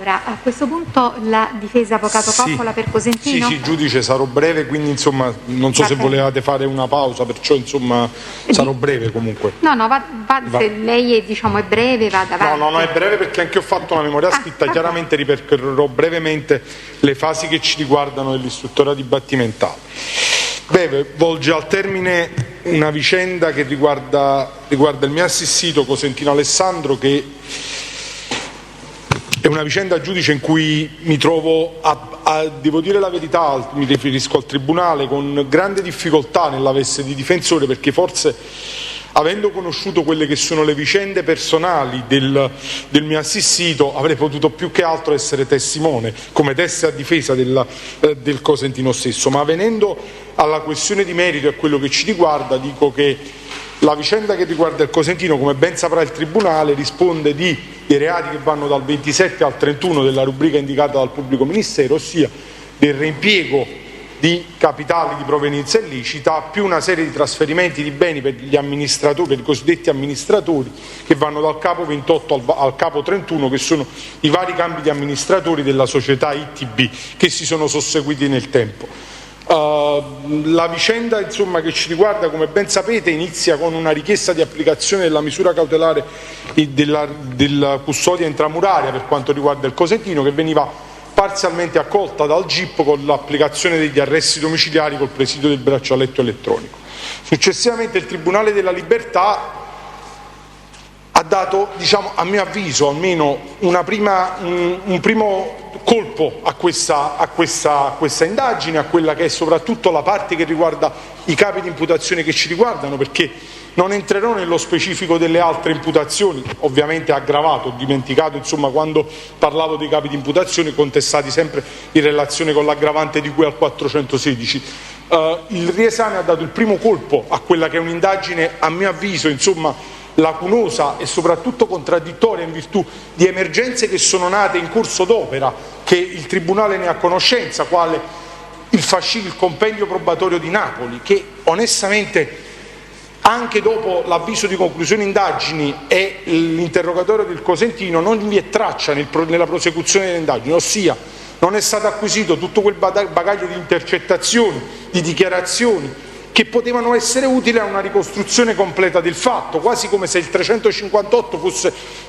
Allora, a questo punto la difesa avvocato Coppola per Cosentino? Sì, giudice, sarò breve, quindi insomma non so se volevate fare una pausa, perciò insomma sarò breve comunque. No, se lei è breve vada avanti. No, è breve perché anche ho fatto una memoria scritta, chiaramente ripercorrerò brevemente le fasi che ci riguardano dell'istruttoria dibattimentale. Volge al termine una vicenda che riguarda il mio assistito Cosentino Alessandro, che è una vicenda, giudice, in cui mi trovo, devo dire la verità, mi riferisco al Tribunale, con grande difficoltà nella veste di difensore, perché forse, avendo conosciuto quelle che sono le vicende personali del mio assistito, avrei potuto più che altro essere testimone, come teste a difesa del Cosentino stesso. Ma venendo alla questione di merito e a quello che ci riguarda, dico che la vicenda che riguarda il Cosentino, come ben saprà il Tribunale, risponde di reati che vanno dal 27 al 31 della rubrica indicata dal Pubblico Ministero, ossia del reimpiego di capitali di provenienza illecita, più una serie di trasferimenti di beni per gli amministratori, per i cosiddetti amministratori, che vanno dal capo 28 al capo 31, che sono i vari cambi di amministratori della società ITB che si sono susseguiti nel tempo. La vicenda, insomma, che ci riguarda, come ben sapete, inizia con una richiesta di applicazione della misura cautelare della custodia intramuraria per quanto riguarda il Cosentino, che veniva parzialmente accolta dal GIP con l'applicazione degli arresti domiciliari col presidio del braccialetto elettronico. Successivamente il Tribunale della Libertà ha dato, a mio avviso, almeno un primo colpo a questa indagine, a quella che è soprattutto la parte che riguarda i capi di imputazione che ci riguardano, perché non entrerò nello specifico delle altre imputazioni, ovviamente aggravato, ho dimenticato quando parlavo dei capi di imputazione contestati sempre in relazione con l'aggravante di cui al 416. Il riesame ha dato il primo colpo a quella che è un'indagine, a mio avviso, lacunosa e soprattutto contraddittoria in virtù di emergenze che sono nate in corso d'opera, che il Tribunale ne ha conoscenza, quale il compendio probatorio di Napoli, che onestamente anche dopo l'avviso di conclusione indagini e l'interrogatorio del Cosentino non vi è traccia nella prosecuzione delle indagini, ossia non è stato acquisito tutto quel bagaglio di intercettazioni, di dichiarazioni che potevano essere utili a una ricostruzione completa del fatto, quasi come se il 358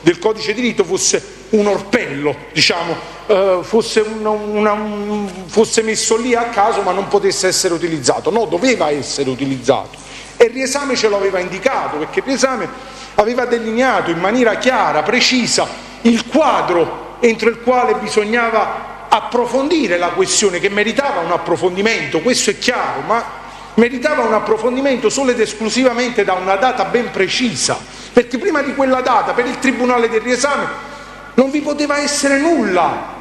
del codice di rito fosse un orpello, fosse messo lì a caso ma non potesse essere utilizzato. No, doveva essere utilizzato. E il riesame ce lo aveva indicato, perché il riesame aveva delineato in maniera chiara, precisa, il quadro entro il quale bisognava approfondire la questione, che meritava un approfondimento, questo è chiaro, ma meritava un approfondimento solo ed esclusivamente da una data ben precisa, perché prima di quella data per il Tribunale del riesame non vi poteva essere nulla,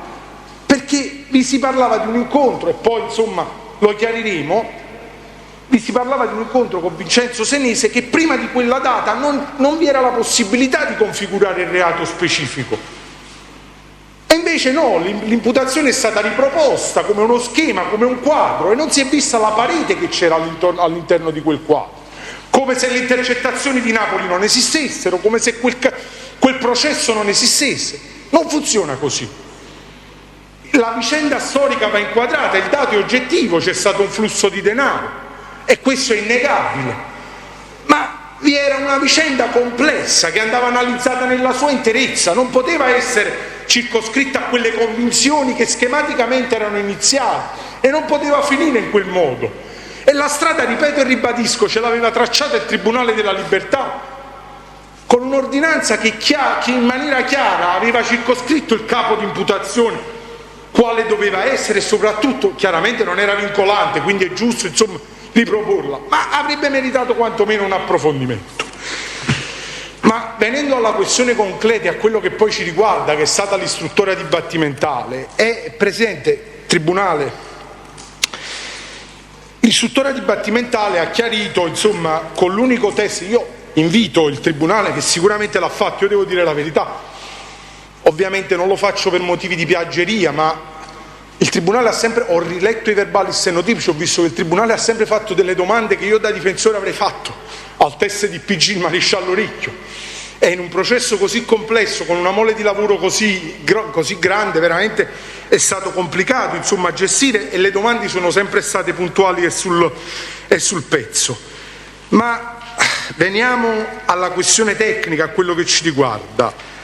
perché vi si parlava di un incontro, e poi lo chiariremo, vi si parlava di un incontro con Vincenzo Senese, che prima di quella data non vi era la possibilità di configurare il reato specifico. E invece no, l'imputazione è stata riproposta come uno schema, come un quadro, e non si è vista la parete che c'era all'interno di quel quadro, come se le intercettazioni di Napoli non esistessero, come se quel processo non esistesse. Non funziona così. La vicenda storica va inquadrata, il dato è oggettivo, c'è stato un flusso di denaro e questo è innegabile, ma vi era una vicenda complessa che andava analizzata nella sua interezza, non poteva essere circoscritta a quelle convinzioni che schematicamente erano iniziali, e non poteva finire in quel modo. E la strada, ripeto e ribadisco, ce l'aveva tracciata il Tribunale della Libertà con un'ordinanza che in maniera chiara aveva circoscritto il capo di imputazione, quale doveva essere, e soprattutto chiaramente non era vincolante, quindi è giusto riproporla, ma avrebbe meritato quantomeno un approfondimento. Ma venendo alla questione concreta e a quello che poi ci riguarda, che è stata l'istruttoria dibattimentale, Presidente, Tribunale, l'istruttoria dibattimentale ha chiarito, con l'unico test, io invito il Tribunale, che sicuramente l'ha fatto, io devo dire la verità, ovviamente non lo faccio per motivi di piaggeria, ma il Tribunale ha sempre, ho riletto i verbali stenotipici, ho visto che il Tribunale ha sempre fatto delle domande che io da difensore avrei fatto al test di PG il maresciallo Recchio, E in un processo così complesso, con una mole di lavoro così grande, veramente è stato complicato, insomma, gestire, e le domande sono sempre state puntuali e sul pezzo. Ma veniamo alla questione tecnica, a quello che ci riguarda.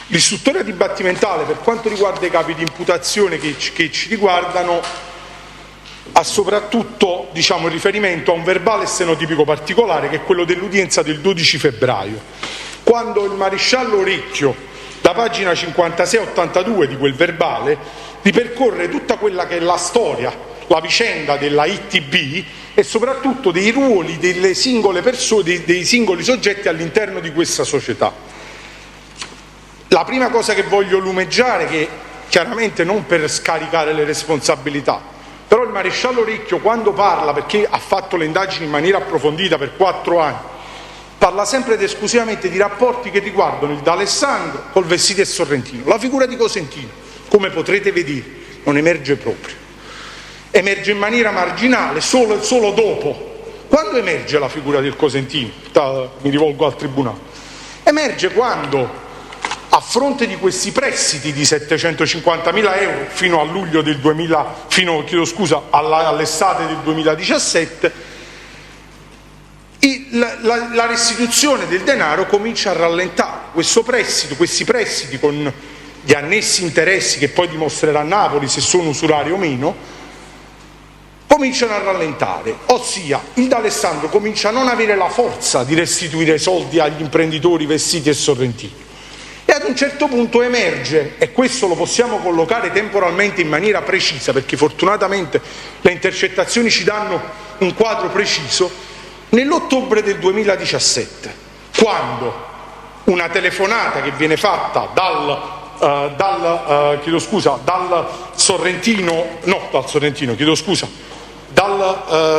L'istruttoria dibattimentale, per quanto riguarda i capi di imputazione che ci riguardano, ha soprattutto, il riferimento a un verbale stenotipico particolare, che è quello dell'udienza del 12 febbraio, quando il maresciallo Orecchio, da pagina 56-82 di quel verbale, ripercorre tutta quella che è la storia, la vicenda della ITB e soprattutto dei ruoli delle singole persone, dei singoli soggetti all'interno di questa società. La prima cosa che voglio lumeggiare, che chiaramente non per scaricare le responsabilità, però il maresciallo Orecchio, quando parla, perché ha fatto le indagini in maniera approfondita per 4 anni, parla sempre ed esclusivamente di rapporti che riguardano il D'Alessandro col Vestiti e Sorrentino. La figura di Cosentino, come potrete vedere, non emerge proprio. Emerge in maniera marginale, solo dopo. Quando emerge la figura del Cosentino? Mi rivolgo al Tribunale. Emerge quando, a fronte di questi prestiti di 750.000 euro fino a luglio del all'estate del 2017, la restituzione del denaro comincia a rallentare. Questi prestiti con gli annessi interessi, che poi dimostrerà Napoli se sono usurari o meno, cominciano a rallentare, ossia il D'Alessandro comincia a non avere la forza di restituire soldi agli imprenditori Vestiti e Sorrentino. E ad un certo punto emerge, e questo lo possiamo collocare temporalmente in maniera precisa, perché fortunatamente le intercettazioni ci danno un quadro preciso, nell'ottobre del 2017, quando una telefonata che viene fatta dal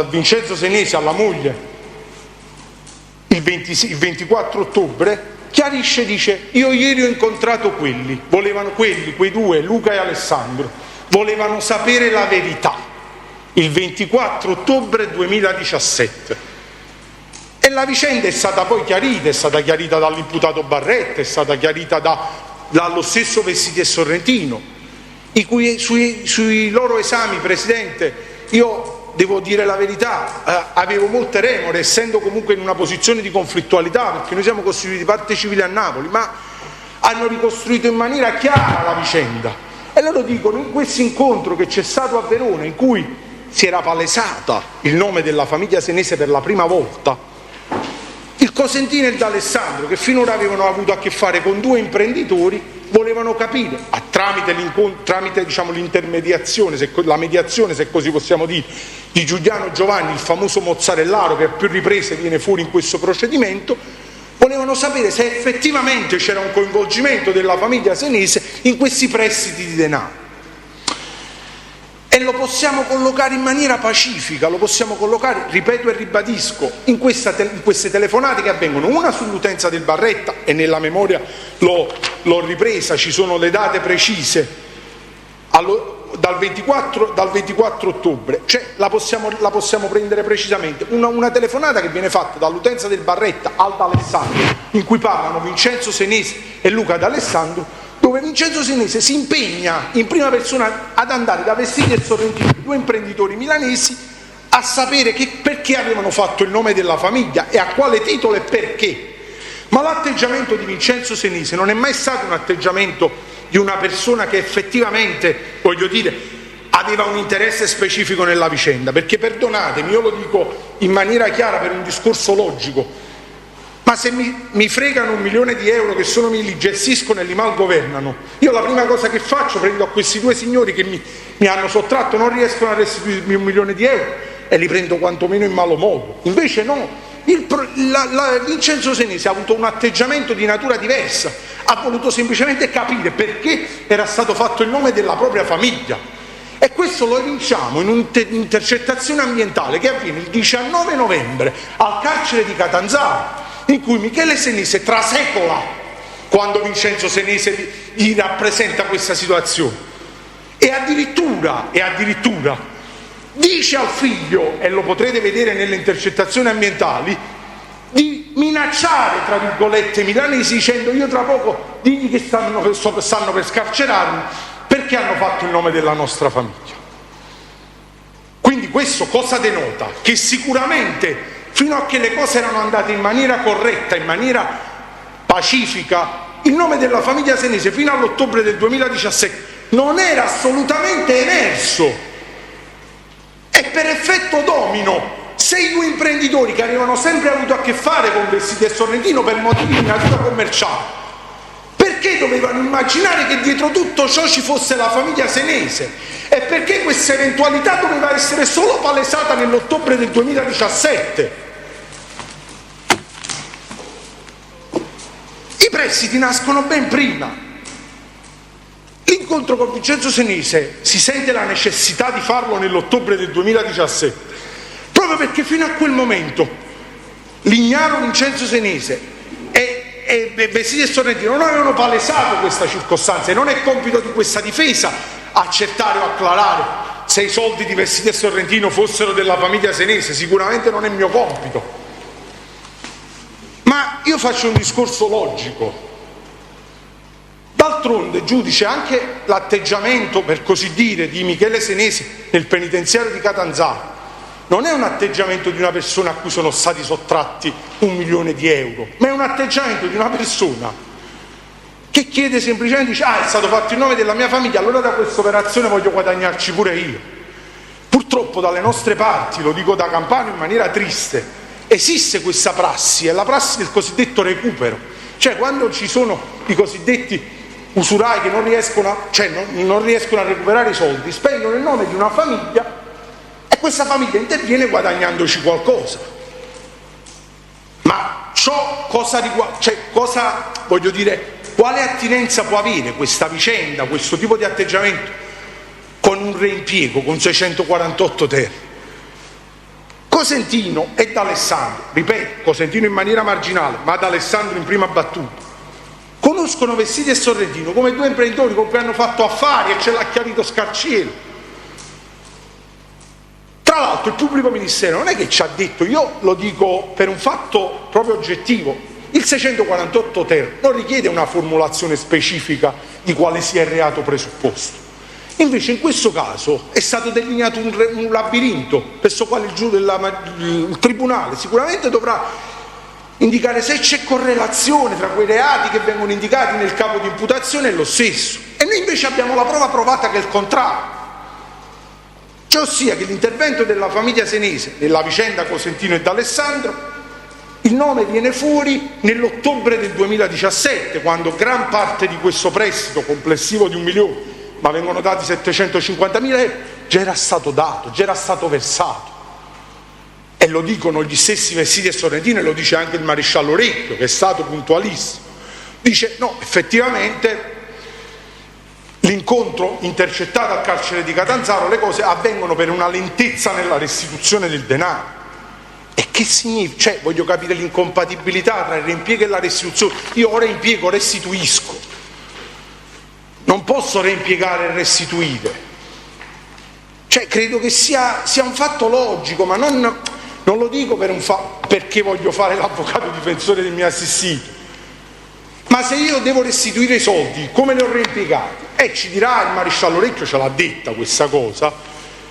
Vincenzo Senesi alla moglie il 24 ottobre, chiarisce, dice: io ieri ho incontrato quei due, Luca e Alessandro, volevano sapere la verità, il 24 ottobre 2017. E la vicenda è stata poi chiarita dall'imputato Barretta, è stata chiarita dallo stesso Vestiti e Sorrentino, sui loro esami, Presidente, io devo dire la verità, avevo molte remore, essendo comunque in una posizione di conflittualità, perché noi siamo costituiti parte civile a Napoli, ma hanno ricostruito in maniera chiara la vicenda. E loro dicono, in questo incontro che c'è stato a Verona, in cui si era palesata il nome della famiglia Senese per la prima volta, il Cosentino e il D'Alessandro, che finora avevano avuto a che fare con 2 imprenditori, volevano capire, tramite l'intermediazione, la mediazione, se così possiamo dire, di Giuliano Giovanni, il famoso mozzarellaro che a più riprese viene fuori in questo procedimento, volevano sapere se effettivamente c'era un coinvolgimento della famiglia Senese in questi prestiti di denaro. E lo possiamo collocare in maniera pacifica, lo possiamo collocare, ripeto e ribadisco, in queste telefonate che avvengono, una sull'utenza del Barretta, e nella memoria l'ho ripresa, ci sono le date precise, dal 24 ottobre, cioè la possiamo prendere precisamente, una telefonata che viene fatta dall'utenza del Barretta al D'Alessandro, in cui parlano Vincenzo Senese e Luca D'Alessandro, dove Vincenzo Senese si impegna in prima persona ad andare da Vestiti e Sorrentino, 2 imprenditori milanesi, a sapere perché avevano fatto il nome della famiglia e a quale titolo e perché. Ma l'atteggiamento di Vincenzo Senese non è mai stato un atteggiamento di una persona che effettivamente, aveva un interesse specifico nella vicenda, perché perdonatemi, io lo dico in maniera chiara per un discorso logico, ma se mi fregano 1 milione di euro che li gestiscono e li malgovernano, io la prima cosa che faccio, prendo a questi 2 signori che mi hanno sottratto, non riescono a restituirmi 1 milione di euro, e li prendo quantomeno in malo modo. Invece no, Vincenzo Senese ha avuto un atteggiamento di natura diversa, ha voluto semplicemente capire perché era stato fatto il nome della propria famiglia. E questo lo evinciamo in un'intercettazione ambientale che avviene il 19 novembre al carcere di Catanzaro, in cui Michele Senese trasecola quando Vincenzo Senese gli rappresenta questa situazione, e addirittura dice al figlio, e lo potrete vedere nelle intercettazioni ambientali, di minacciare, tra virgolette, i milanesi dicendo: io tra poco digli che stanno per scarcerarmi perché hanno fatto il nome della nostra famiglia. Quindi questo cosa denota? Che sicuramente fino a che le cose erano andate in maniera corretta, in maniera pacifica, il nome della famiglia Senese fino all'ottobre del 2017 non era assolutamente emerso. E per effetto domino, se i due imprenditori che avevano sempre avuto a che fare con Vestiti e Sorrentino per motivi di natura commerciale, perché dovevano immaginare che dietro tutto ciò ci fosse la famiglia Senese? E perché questa eventualità doveva essere solo palesata nell'ottobre del 2017? I prestiti nascono ben prima. L'incontro con Vincenzo Senese si sente la necessità di farlo nell'ottobre del 2017, proprio perché fino a quel momento l'ignaro Vincenzo Senese e Vestiti e Sorrentino non avevano palesato questa circostanza, e non è compito di questa difesa accertare o acclarare se i soldi di Vestiti e Sorrentino fossero della famiglia Senese, sicuramente non è mio compito. Ma io faccio un discorso logico. D'altronde, giudice, anche l'atteggiamento, per così dire, di Michele Senesi nel penitenziario di Catanzaro non è un atteggiamento di una persona a cui sono stati sottratti 1 milione di euro, ma è un atteggiamento di una persona che chiede semplicemente, dice: è stato fatto il nome della mia famiglia, allora da questa operazione voglio guadagnarci pure io. Purtroppo dalle nostre parti, lo dico da campano in maniera triste, esiste questa prassi, è la prassi del cosiddetto recupero, cioè quando ci sono i cosiddetti usurai che non riescono a recuperare i soldi, spendono il nome di una famiglia e questa famiglia interviene guadagnandoci qualcosa. Ma ciò cosa riguarda, quale attinenza può avere questa vicenda, questo tipo di atteggiamento con un reimpiego, con 648 ter? Cosentino e D'Alessandro, ripeto, Cosentino in maniera marginale, ma D'Alessandro in prima battuta, conoscono Vestiti e Sorrentino come due imprenditori con cui hanno fatto affari e ce l'ha chiarito Scarciello. Tra l'altro il pubblico ministero non è che ci ha detto, io lo dico per un fatto proprio oggettivo, il 648 ter non richiede una formulazione specifica di quale sia il reato presupposto. Invece in questo caso è stato delineato un labirinto presso il quale il tribunale sicuramente dovrà indicare se c'è correlazione tra quei reati che vengono indicati nel capo di imputazione e lo stesso. E noi invece abbiamo la prova provata che è il contrario, cioè ossia che l'intervento della famiglia Senese nella vicenda Cosentino e D'Alessandro, il nome viene fuori nell'ottobre del 2017, quando gran parte di questo prestito complessivo di 1 milione, ma vengono dati 750.000 euro, già era stato dato, già era stato versato. E lo dicono gli stessi Vestiti e Sorrentino, e lo dice anche il maresciallo Orecchio, che è stato puntualissimo. Dice: no, effettivamente l'incontro intercettato al carcere di Catanzaro, le cose avvengono per una lentezza nella restituzione del denaro. E che significa? Cioè, voglio capire l'incompatibilità tra il reimpiego e la restituzione. Io ora impiego, restituisco, non posso reimpiegare e restituire. Cioè, credo che sia un fatto logico, ma non lo dico perché voglio fare l'avvocato difensore del mio assistito, ma se io devo restituire i soldi, come li ho reimpiegati? E ci dirà il maresciallo Orecchio, ce l'ha detta questa cosa,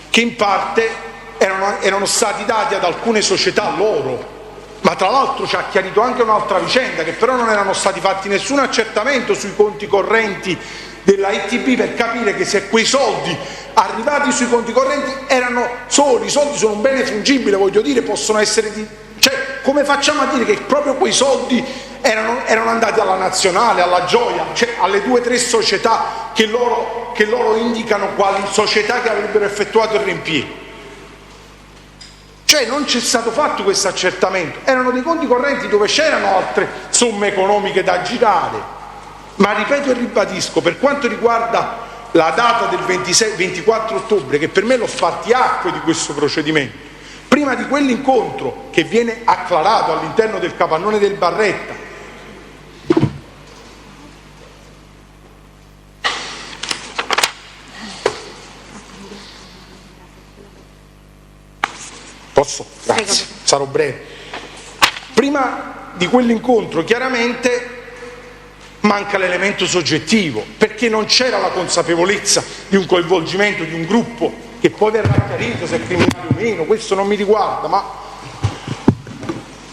che in parte erano stati dati ad alcune società loro, ma tra l'altro ci ha chiarito anche un'altra vicenda, che però non erano stati fatti nessun accertamento sui conti correnti della ITB per capire che se quei soldi arrivati sui conti correnti erano soli, i soldi sono un bene fungibile, voglio dire, possono essere cioè, come facciamo a dire che proprio quei soldi erano andati alla Nazionale, alla Gioia, cioè alle 2 o 3 società che loro indicano quali società che avrebbero effettuato il reimpiego? Cioè non c'è stato fatto questo accertamento, erano dei conti correnti dove c'erano altre somme economiche da girare. Ma ripeto e ribadisco, per quanto riguarda la data del 24 ottobre, che per me è lo spartiacque di questo procedimento, prima di quell'incontro che viene acclarato all'interno del capannone del Barretta, Posso? Grazie, Prego. sarò breve. Prima di quell'incontro chiaramente manca l'elemento soggettivo, perché non c'era la consapevolezza di un coinvolgimento di un gruppo che poi verrà chiarito se è criminale o meno, questo non mi riguarda, ma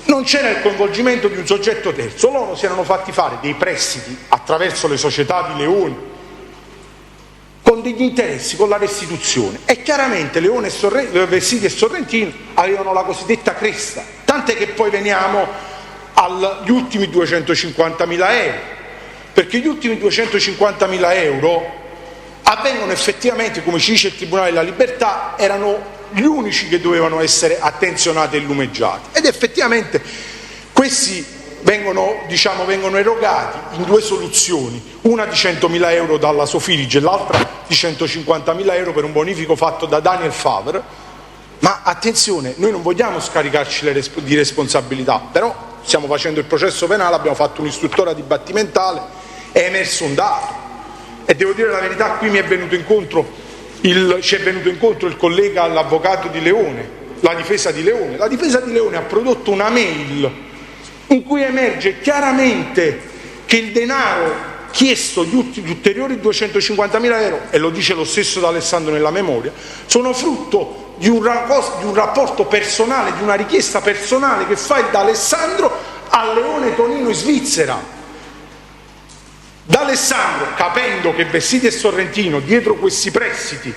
non c'era il coinvolgimento di un soggetto terzo. Loro si erano fatti fare dei prestiti attraverso le società di Leone con degli interessi, con la restituzione, e chiaramente Leone e Vessiti e Sorrentino avevano la cosiddetta cresta, tant'è che poi veniamo agli ultimi 250.000 euro, perché gli ultimi 250.000 euro avvengono effettivamente, come ci dice il Tribunale della Libertà, erano gli unici che dovevano essere attenzionati e lumeggiati, ed effettivamente questi vengono erogati in due soluzioni, una di 100.000 euro dalla Sofilige e l'altra di 150.000 euro per un bonifico fatto da Daniel Favre. Ma attenzione, noi non vogliamo scaricarci di responsabilità, però stiamo facendo il processo penale, abbiamo fatto un'istruttoria dibattimentale, è emerso un dato, e devo dire la verità, qui ci è venuto incontro il collega, l'avvocato di Leone, la difesa di Leone. La difesa di Leone ha prodotto una mail in cui emerge chiaramente che il denaro chiesto, gli ulteriori 250.000 euro, e lo dice lo stesso D'Alessandro nella memoria, sono frutto di un rapporto personale, di una richiesta personale che fa il D'Alessandro a Leone Tonino in Svizzera. D'Alessandro, capendo che Vessiti e Sorrentino dietro questi prestiti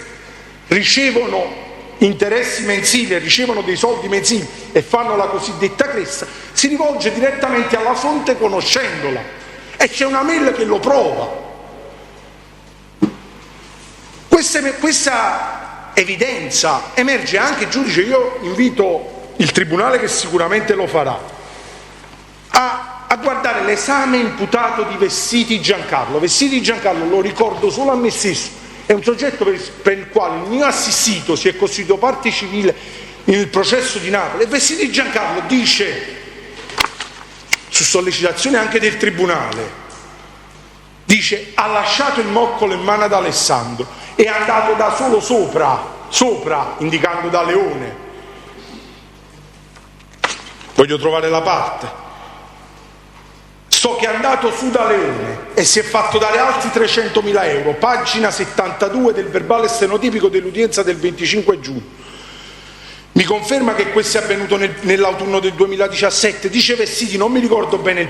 ricevono interessi mensili, ricevono dei soldi mensili e fanno la cosiddetta cresta, si rivolge direttamente alla fonte conoscendola, e c'è una mail che lo prova. Questa evidenza emerge anche, giudice, io invito il Tribunale, che sicuramente lo farà, a guardare l'esame imputato di Vessiti Giancarlo. Vessiti Giancarlo, lo ricordo solo a me stesso, è un soggetto per il quale il mio assistito si è costituito parte civile nel processo di Napoli, e Vessiti Giancarlo dice, su sollecitazione anche del Tribunale, dice: ha lasciato il moccolo in mano ad Alessandro, è andato da solo sopra, indicando da Leone. Voglio trovare la parte. So che è andato su da Leone e si è fatto dare altri 300.000 euro, pagina 72 del verbale stenotipico dell'udienza del 25 giugno. Mi conferma che questo è avvenuto nell'autunno del 2017, dice Vessiti, non mi ricordo bene il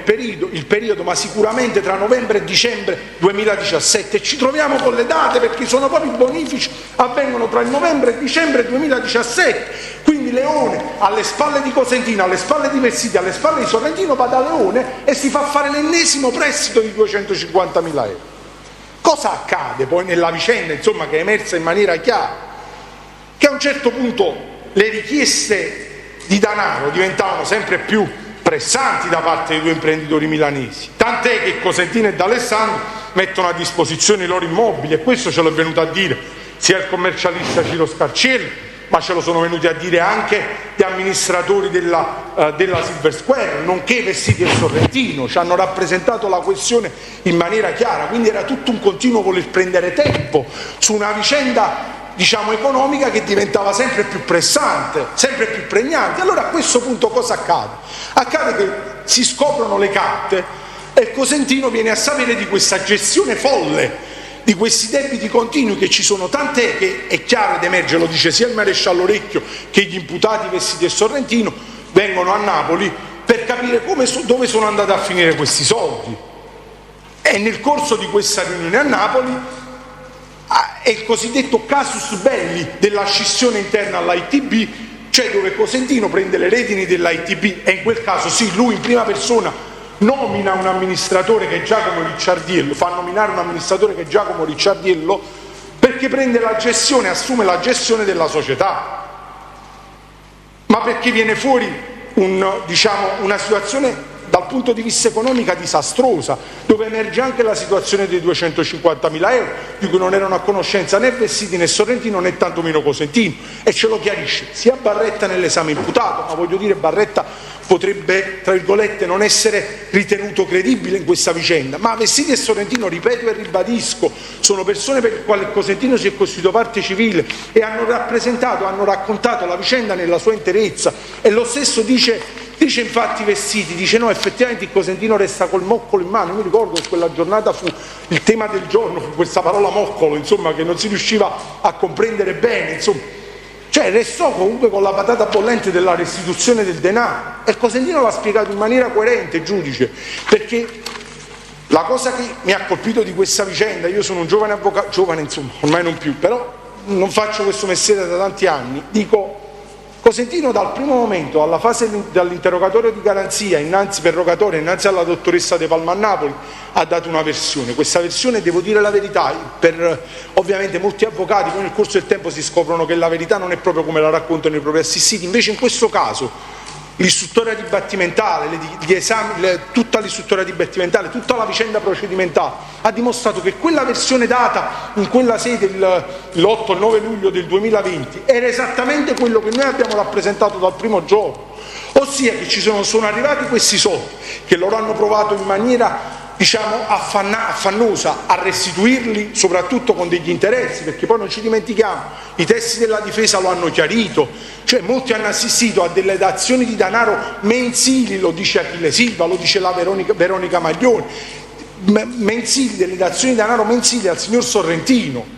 periodo, ma sicuramente tra novembre e dicembre 2017. Ci troviamo con le date perché sono proprio i bonifici, avvengono tra il novembre e il dicembre 2017. Quindi Leone, alle spalle di Cosentino, alle spalle di Vessiti, alle spalle di Sorrentino, va da Leone e si fa fare l'ennesimo prestito di 250.000 euro. Cosa accade poi nella vicenda, insomma, che è emersa in maniera chiara? Che a un certo punto le richieste di denaro diventavano sempre più pressanti da parte dei due imprenditori milanesi, tant'è che Cosentino e D'Alessandro mettono a disposizione i loro immobili, e questo ce l'è venuto a dire sia il commercialista Ciro Scarcelli, ma ce lo sono venuti a dire anche gli amministratori della Silver Square, nonché Vessiti e Sorrentino, ci hanno rappresentato la questione in maniera chiara. Quindi era tutto un continuo voler prendere tempo su una vicenda, diciamo, economica che diventava sempre più pressante, sempre più pregnante. Allora a questo punto cosa accade? Accade che si scoprono le carte e il Cosentino viene a sapere di questa gestione folle, di questi debiti continui che ci sono, tant'è che è chiaro ed emerge, lo dice sia il maresciallo Orecchio che gli imputati Vessiti e Sorrentino vengono a Napoli per capire dove sono andati a finire questi soldi. E nel corso di questa riunione a Napoli è il cosiddetto casus belli della scissione interna all'ITB, cioè dove Cosentino prende le redini dell'ITB, e in quel caso sì, lui in prima persona nomina un amministratore che è Giacomo Ricciardiello, fa nominare un amministratore che è Giacomo Ricciardiello, perché prende la gestione, assume la gestione della società, ma perché viene fuori una situazione dal punto di vista economico disastrosa, dove emerge anche la situazione dei 250.000 euro, di cui non erano a conoscenza né Vestiti né Sorrentino né tantomeno Cosentino, e ce lo chiarisce sia Barretta nell'esame imputato, ma voglio dire Barretta potrebbe, tra virgolette, non essere ritenuto credibile in questa vicenda, ma Vestiti e Sorrentino, ripeto e ribadisco, sono persone per le quali Cosentino si è costituito parte civile e hanno rappresentato, hanno raccontato la vicenda nella sua interezza, e lo stesso dice infatti Vestiti, dice no, effettivamente il Cosentino resta col moccolo in mano. Io mi ricordo che quella giornata fu il tema del giorno, fu questa parola moccolo, insomma, che non si riusciva a comprendere bene, insomma. Cioè restò comunque con la patata bollente della restituzione del denaro, e il Cosentino l'ha spiegato in maniera coerente, giudice, perché la cosa che mi ha colpito di questa vicenda, io sono un giovane avvocato, giovane insomma, ormai non più, però non faccio questo mestiere da tanti anni, dico, Cosentino dal primo momento, alla fase dell'interrogatorio di garanzia per rogatoria innanzi alla dottoressa De Palma a Napoli, ha dato una versione. Questa versione, devo dire la verità, per ovviamente molti avvocati poi nel corso del tempo si scoprono che la verità non è proprio come la raccontano i propri assistiti, invece in questo caso l'istruttoria dibattimentale, gli esami, tutta l'istruttoria dibattimentale, tutta la vicenda procedimentale ha dimostrato che quella versione data in quella sede l'8 e 9 luglio del 2020 era esattamente quello che noi abbiamo rappresentato dal primo giorno, ossia che ci sono arrivati questi soldi, che loro hanno provato in maniera affannosa a restituirli, soprattutto con degli interessi, perché poi non ci dimentichiamo, i testi della difesa lo hanno chiarito, cioè molti hanno assistito a delle dazioni di denaro mensili, lo dice Achille Silva, lo dice la Veronica Maglione, mensili, delle dazioni di denaro mensili al signor Sorrentino,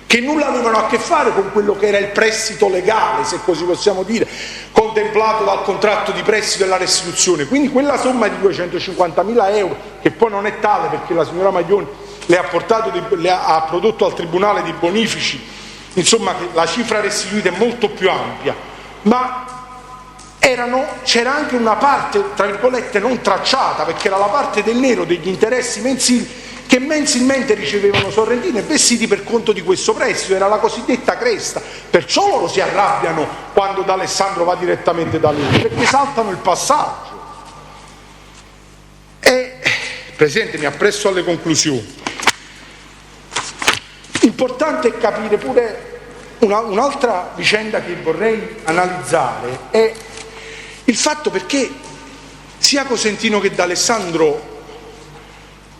che nulla avevano a che fare con quello che era il prestito legale, se così possiamo dire, contemplato dal contratto di prestito e la restituzione. Quindi quella somma di 250.000 euro, che poi non è tale perché la signora Maglione ha prodotto al Tribunale dei bonifici, insomma la cifra restituita è molto più ampia, ma c'era anche una parte, tra virgolette, non tracciata, perché era la parte del nero degli interessi mensili che mensilmente ricevevano Sorrentino e Vestiti per conto di questo prestito, era la cosiddetta cresta. Perciò loro si arrabbiano quando D'Alessandro va direttamente da loro, perché saltano il passaggio. E, Presidente, mi appresso alle conclusioni. Importante è capire pure un'altra vicenda che vorrei analizzare, è il fatto perché sia Cosentino che D'Alessandro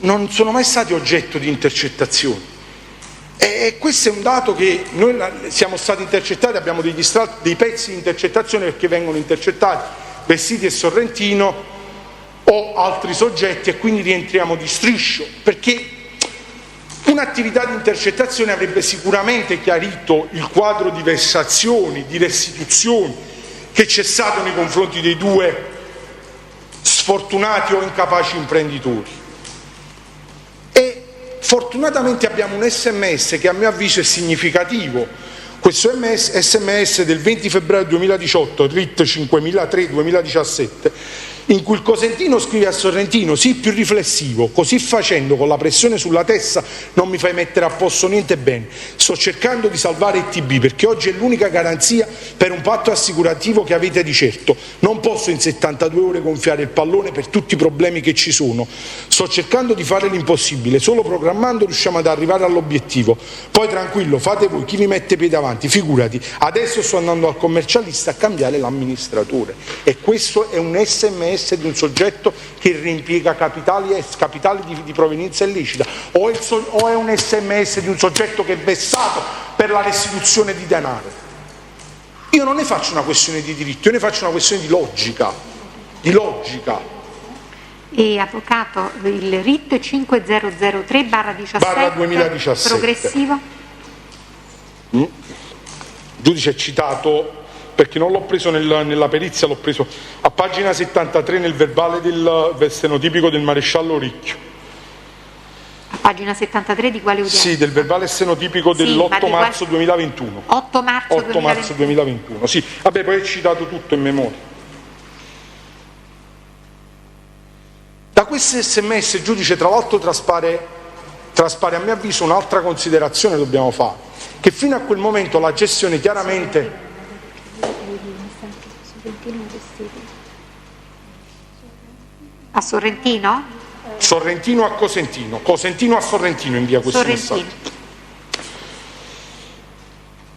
non sono mai stati oggetto di intercettazioni, e questo è un dato che noi siamo stati intercettati, abbiamo dei pezzi di intercettazione perché vengono intercettati Vestiti e Sorrentino o altri soggetti, e quindi rientriamo di striscio, perché un'attività di intercettazione avrebbe sicuramente chiarito il quadro di vessazioni, di restituzioni che c'è stato nei confronti dei due sfortunati o incapaci imprenditori. Fortunatamente abbiamo un SMS che a mio avviso è significativo, questo SMS del 20 febbraio 2018, RIT 5003-2017, in cui il Cosentino scrive a Sorrentino: sii più riflessivo, così facendo con la pressione sulla testa non mi fai mettere a posto niente bene, sto cercando di salvare il TB perché oggi è l'unica garanzia per un patto assicurativo che avete di certo, non posso in 72 ore gonfiare il pallone per tutti i problemi che ci sono, sto cercando di fare l'impossibile, solo programmando riusciamo ad arrivare all'obiettivo, poi tranquillo, fate voi, chi mi mette piedi avanti, figurati, adesso sto andando al commercialista a cambiare l'amministratore. E questo è un SMS di un soggetto che riimpiega capitali di provenienza illecita, o è un SMS di un soggetto che è vessato per la restituzione di denaro? Io non ne faccio una questione di diritto, io ne faccio una questione di logica. E avvocato, il RIT 5003/17 progressivo? Giudice è citato, perché non l'ho preso nella perizia, l'ho preso a pagina 73 nel verbale del stenotipico del maresciallo Ricchio. A pagina 73 di quale udienza? Sì, del verbale stenotipico dell'8 marzo 2021. 8 marzo 2021, sì. Vabbè, poi è citato tutto in memoria. Da questo SMS, giudice, tra l'altro traspare a mio avviso un'altra considerazione dobbiamo fare, che fino a quel momento la gestione chiaramente A Sorrentino? Sorrentino a Cosentino, Cosentino a Sorrentino invia questo Sorrentino. messaggio.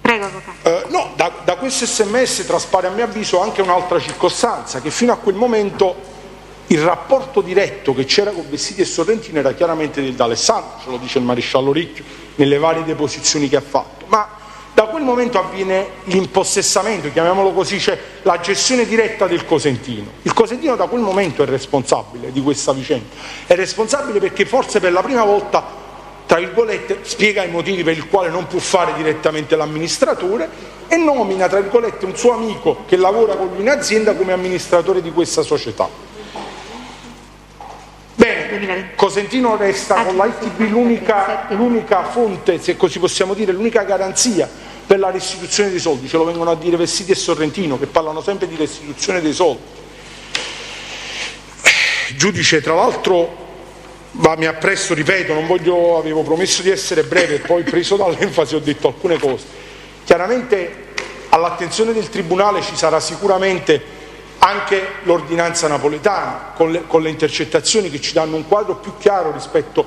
Prego, avvocato. No, da questo sms traspare a mio avviso anche un'altra circostanza, che fino a quel momento il rapporto diretto che c'era con Vestiti e Sorrentino era chiaramente del D'Alessandro, ce lo dice il maresciallo Ricchio nelle varie deposizioni che ha fatto, ma da quel momento avviene l'impossessamento, chiamiamolo così, cioè la gestione diretta del Cosentino. Il Cosentino da quel momento è responsabile di questa vicenda, è responsabile perché forse per la prima volta, tra virgolette, spiega i motivi per il quale non può fare direttamente l'amministratore e nomina, tra virgolette, un suo amico che lavora con lui in azienda come amministratore di questa società. Bene, Cosentino resta con la ITB l'unica fonte, se così possiamo dire, l'unica garanzia per la restituzione dei soldi. Ce lo vengono a dire Vestiti e Sorrentino, che parlano sempre di restituzione dei soldi. Giudice, tra l'altro, mi appresso, ripeto, avevo promesso di essere breve e poi preso dall'enfasi ho detto alcune cose. Chiaramente all'attenzione del Tribunale ci sarà sicuramente anche l'ordinanza napoletana con le intercettazioni che ci danno un quadro più chiaro rispetto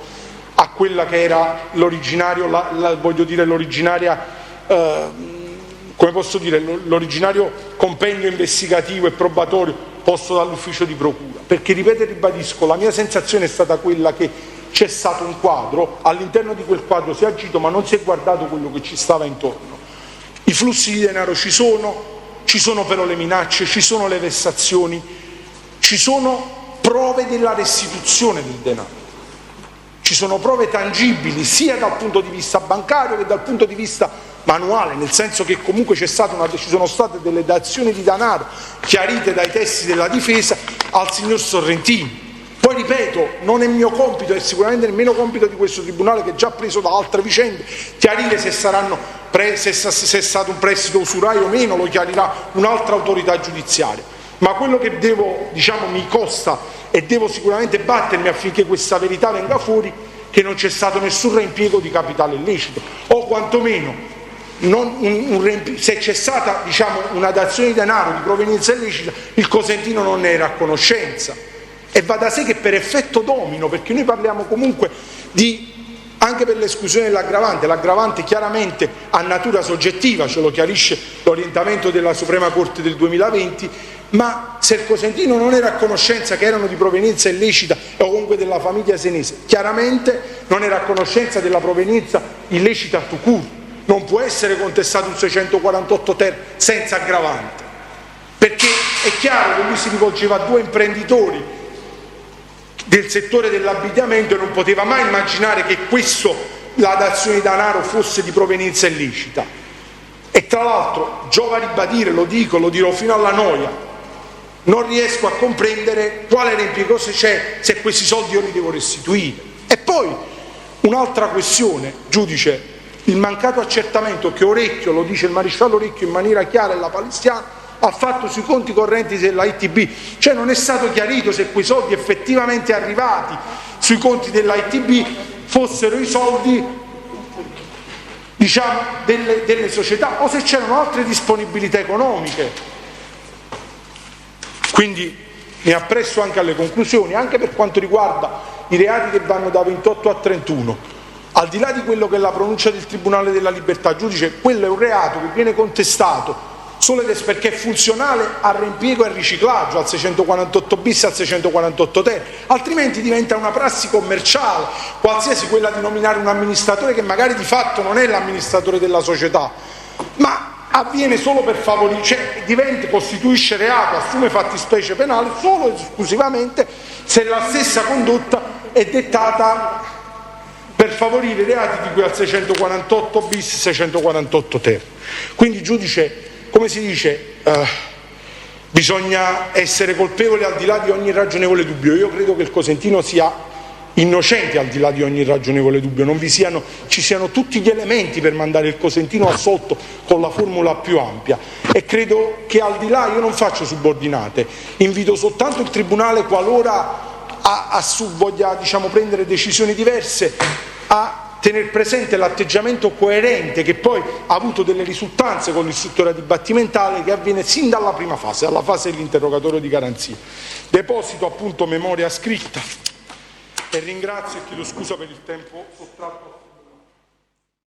a quella che era l'originario, l'originaria, come posso dire, l'originario compendio investigativo e probatorio posto dall'ufficio di procura. Perché, ripeto e ribadisco, la mia sensazione è stata quella che c'è stato un quadro, all'interno di quel quadro si è agito ma non si è guardato quello che ci stava intorno. I flussi di denaro ci sono però le minacce, ci sono le vessazioni, ci sono prove della restituzione del denaro, ci sono prove tangibili sia dal punto di vista bancario che dal punto di vista manuale, nel senso che comunque ci sono state delle dazioni di denaro chiarite dai testi della difesa al signor Sorrentino. Poi ripeto, non è mio compito e sicuramente nemmeno compito di questo Tribunale, che già preso da altre vicende, chiarire se è stato un prestito usurario o meno, lo chiarirà un'altra autorità giudiziaria. Ma quello che mi costa e devo sicuramente battermi affinché questa verità venga fuori, che non c'è stato nessun reimpiego di capitale illecito, o quantomeno se c'è stata una dazione di denaro di provenienza illecita, il Cosentino non ne era a conoscenza. E va da sé che per effetto domino, perché noi parliamo comunque anche per l'esclusione dell'aggravante, l'aggravante chiaramente ha natura soggettiva, ce lo chiarisce l'orientamento della Suprema Corte del 2020, ma se il Cosentino non era a conoscenza che erano di provenienza illecita o comunque della famiglia senese, chiaramente non era a conoscenza della provenienza illecita tout court. Non può essere contestato un 648 ter senza aggravante, perché è chiaro che lui si rivolgeva a due imprenditori del settore dell'abbigliamento e non poteva mai immaginare che la dazione di denaro fosse di provenienza illecita. E tra l'altro giova ribadire, lo dirò fino alla noia, non riesco a comprendere quale reimpiego c'è se questi soldi io li devo restituire. E poi un'altra questione, giudice, il mancato accertamento che Orecchio, lo dice il maresciallo Orecchio in maniera chiara e la palestiana, ha fatto sui conti correnti della ITB, cioè non è stato chiarito se quei soldi effettivamente arrivati sui conti della ITB fossero i soldi delle società o se c'erano altre disponibilità economiche. Quindi mi appresso anche alle conclusioni, anche per quanto riguarda i reati che vanno da 28 a 31. Al di là di quello che è la pronuncia del Tribunale della Libertà, giudice, quello è un reato che viene contestato solo ed è perché è funzionale al reimpiego e al riciclaggio, al 648 bis e al 648 ter, altrimenti diventa una prassi commerciale, qualsiasi, quella di nominare un amministratore che magari di fatto non è l'amministratore della società, ma avviene solo per favorire, cioè costituisce reato, assume fattispecie penali solo ed esclusivamente se la stessa condotta è dettata per favorire i reati di cui al 648 bis 648 ter. Quindi, giudice, come si dice, bisogna essere colpevoli al di là di ogni ragionevole dubbio. Io credo che il Cosentino sia innocente al di là di ogni ragionevole dubbio, ci siano tutti gli elementi per mandare il Cosentino assolto con la formula più ampia, e credo che al di là, io non faccio subordinate, invito soltanto il Tribunale, qualora voglia prendere decisioni diverse, a tener presente l'atteggiamento coerente che poi ha avuto delle risultanze con l'istruttoria dibattimentale, che avviene sin dalla prima fase, alla fase dell'interrogatorio di garanzia. Deposito appunto memoria scritta e ringrazio e chiedo scusa per il tempo sottratto.